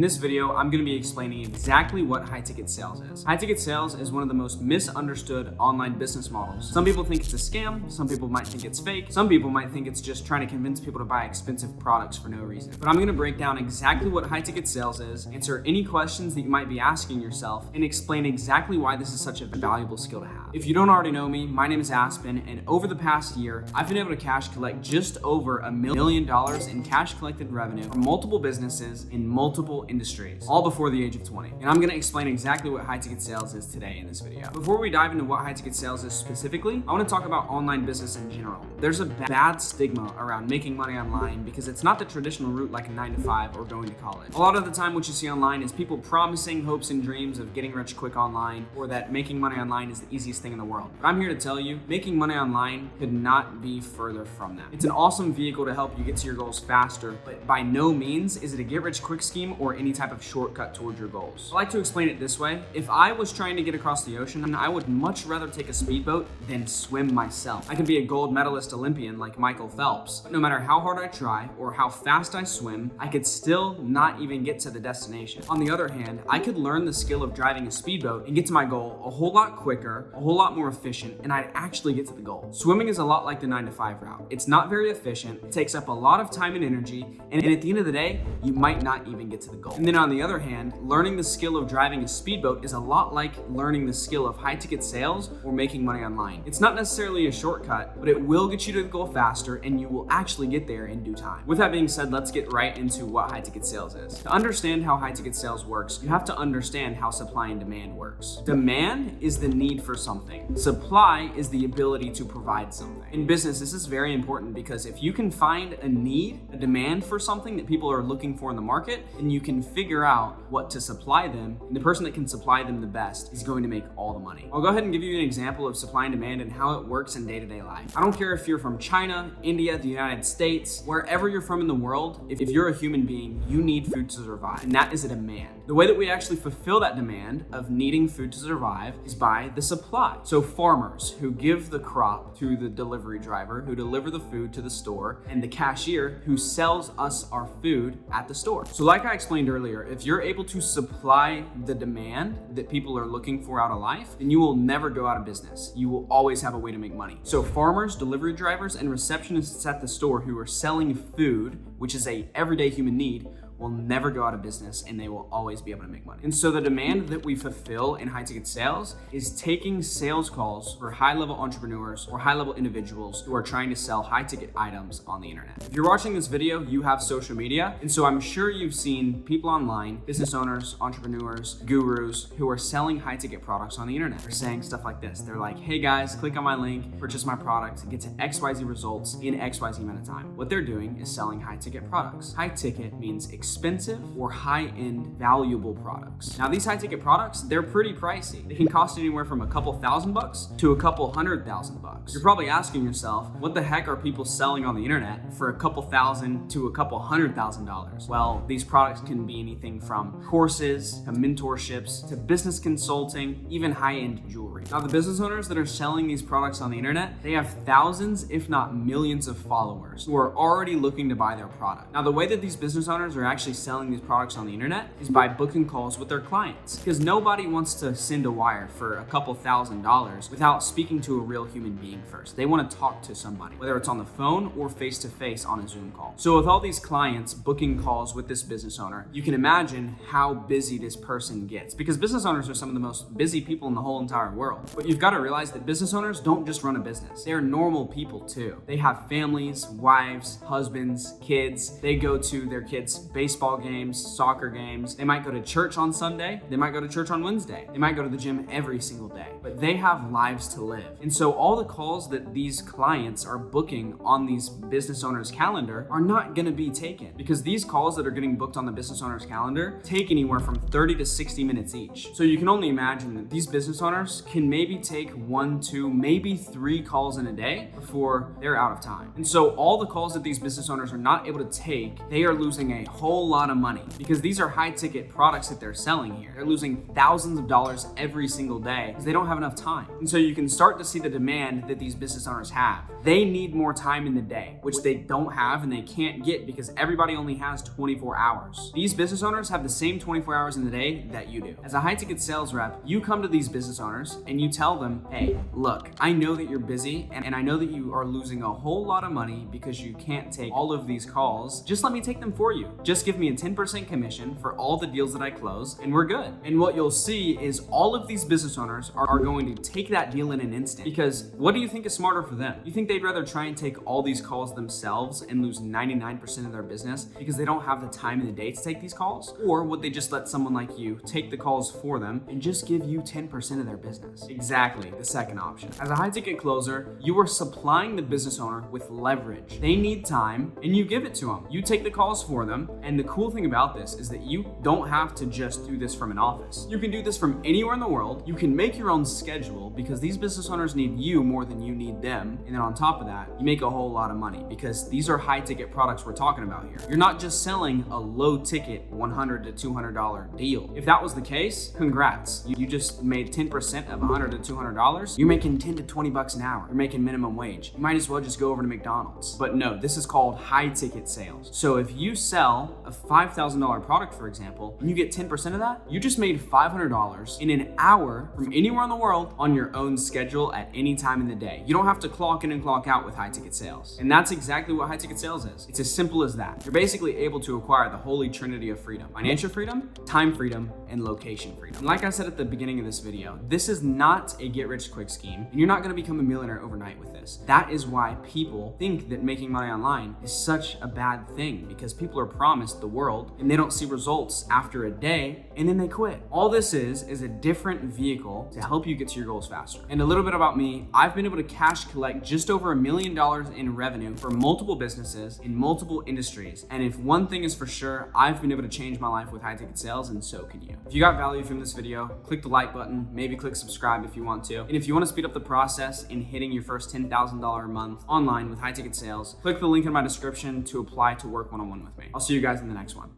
In this video, I'm going to be explaining exactly what high ticket sales is. High ticket sales is one of the most misunderstood online business models. Some people think it's a scam, some people might think it's fake, some people might think it's just trying to convince people to buy expensive products for no reason. But I'm going to break down exactly what high ticket sales is, answer any questions that you might be asking yourself, and explain exactly why this is such a valuable skill to have. If you don't already know me, my name is Aspen, and over the past year, I've been able to cash collect just over $1 million in cash collected revenue from multiple businesses in multiple industries, all before the age of 20. And I'm going to explain exactly what high ticket sales is today in this video. Before we dive into what high ticket sales is specifically, I want to talk about online business in general. There's a bad stigma around making money online because it's not the traditional route like a 9 to 5 or going to college. A lot of the time what you see online is people promising hopes and dreams of getting rich quick online, or that making money online is the easiest thing in the world. But I'm here to tell you, making money online could not be further from that. It's an awesome vehicle to help you get to your goals faster, but by no means is it a get rich quick scheme or any type of shortcut towards your goals. I like to explain it this way. If I was trying to get across the ocean, I would much rather take a speedboat than swim myself. I could be a gold medalist Olympian like Michael Phelps, but no matter how hard I try or how fast I swim, I could still not even get to the destination. On the other hand, I could learn the skill of driving a speedboat and get to my goal a whole lot quicker, a whole lot more efficient, and I'd actually get to the goal. Swimming is a lot like the 9 to 5 route. It's not very efficient, it takes up a lot of time and energy, and at the end of the day, you might not even get to the goal. And then on the other hand, learning the skill of driving a speedboat is a lot like learning the skill of high ticket sales or making money online. It's not necessarily a shortcut, but it will get you to the goal faster, and you will actually get there in due time. With that being said, let's get right into what high ticket sales is. To understand how high ticket sales works, you have to understand how supply and demand works. Demand is the need for something. Supply is the ability to provide something. In business, this is very important because if you can find a need, a demand for something that people are looking for in the market, then you can figure out what to supply them, and the person that can supply them the best is going to make all the money. I'll go ahead and give you an example of supply and demand and how it works in day-to-day life. I don't care if you're from China, India, the United States, wherever you're from in the world, if you're a human being, you need food to survive, and that is a demand. The way that we actually fulfill that demand of needing food to survive is by the supply. So farmers who give the crop to the delivery driver, who deliver the food to the store, and the cashier who sells us our food at the store. So like I explained earlier, if you're able to supply the demand that people are looking for out of life, then you will never go out of business. You will always have a way to make money. So farmers, delivery drivers, and receptionists at the store who are selling food, which is a everyday human need, will never go out of business, and they will always be able to make money. And so the demand that we fulfill in high ticket sales is taking sales calls for high level entrepreneurs or high level individuals who are trying to sell high ticket items on the internet. If you're watching this video, you have social media. And so I'm sure you've seen people online, business owners, entrepreneurs, gurus who are selling high ticket products on the internet. They're saying stuff like this. They're like, hey guys, click on my link, purchase my product, and get to XYZ results in XYZ amount of time. What they're doing is selling high ticket products. High ticket means expensive or high-end valuable products. Now these high-ticket products, they're pretty pricey. They can cost anywhere from a couple $1,000 to a couple $100,000. You're probably asking yourself, what the heck are people selling on the internet for a couple $1,000 to a couple $100,000? Well, these products can be anything from courses to mentorships to business consulting, even high-end jewelry. Now the business owners that are selling these products on the internet, they have thousands, if not millions of followers who are already looking to buy their product. Now the way that these business owners are actually selling these products on the internet is by booking calls with their clients, because nobody wants to send a wire for a couple $1,000s without speaking to a real human being first. They want to talk to somebody, whether it's on the phone or face-to-face on a Zoom call. So with all these clients booking calls with this business owner, you can imagine how busy this person gets, because business owners are some of the most busy people in the whole entire world. But you've got to realize that business owners don't just run a business. They're normal people too. They have families, wives, husbands, kids. They go to their kids' baseball games, soccer games. They might go to church on Sunday. They might go to church on Wednesday. They might go to the gym every single day, but they have lives to live. And so all the calls that these clients are booking on these business owners' calendar are not going to be taken, because these calls that are getting booked on the business owner's calendar take anywhere from 30 to 60 minutes each. So you can only imagine that these business owners can maybe take 1, 2, maybe 3 calls in a day before they're out of time. And so all the calls that these business owners are not able to take, they are losing a whole whole lot of money because these are high ticket products that they're selling here. They're losing thousands of dollars every single day because they don't have enough time. And so you can start to see the demand that these business owners have. They need more time in the day, which they don't have and they can't get because everybody only has 24 hours. These business owners have the same 24 hours in the day that you do. As a high ticket sales rep, you come to these business owners and you tell them, hey, look, I know that you're busy and I know that you are losing a whole lot of money because you can't take all of these calls. Just let me take them for you. Just give me a 10% commission for all the deals that I close and we're good. And what you'll see is all of these business owners are going to take that deal in an instant because what do you think is smarter for them? You think they'd rather try and take all these calls themselves and lose 99% of their business because they don't have the time in the day to take these calls? Or would they just let someone like you take the calls for them and just give you 10% of their business? Exactly, the second option. As a high ticket closer, you are supplying the business owner with leverage. They need time and you give it to them. You take the calls for them. And the cool thing about this is that you don't have to just do this from an office. You can do this from anywhere in the world. You can make your own schedule because these business owners need you more than you need them. And then on top of that, you make a whole lot of money because these are high ticket products we're talking about here. You're not just selling a low ticket $100 to $200 deal. If that was the case, congrats. You just made 10% of $100 to $200. You're making 10 to 20 bucks an hour. You're making minimum wage. You might as well just go over to McDonald's. But no, this is called high ticket sales. So if you sell a $5,000 product, for example, and you get 10% of that, you just made $500 in an hour from anywhere in the world on your own schedule at any time in the day. You don't have to clock in and clock out with high ticket sales. And that's exactly what high ticket sales is. It's as simple as that. You're basically able to acquire the holy trinity of freedom: financial freedom, time freedom, and location freedom. And like I said at the beginning of this video, this is not a get rich quick scheme, and you're not gonna become a millionaire overnight with this. That is why people think that making money online is such a bad thing, because people are promised the world and they don't see results after a day and then they quit. All this is a different vehicle to help you get to your goals faster. And a little bit about me, I've been able to cash collect just over $1 million in revenue for multiple businesses in multiple industries. And if one thing is for sure, I've been able to change my life with high ticket sales, and so can you. If you got value from this video, click the like button, maybe click subscribe if you want to. And if you want to speed up the process in hitting your first $10,000 a month online with high ticket sales, click the link in my description to apply to work one-on-one with me. I'll see you guys in the next one.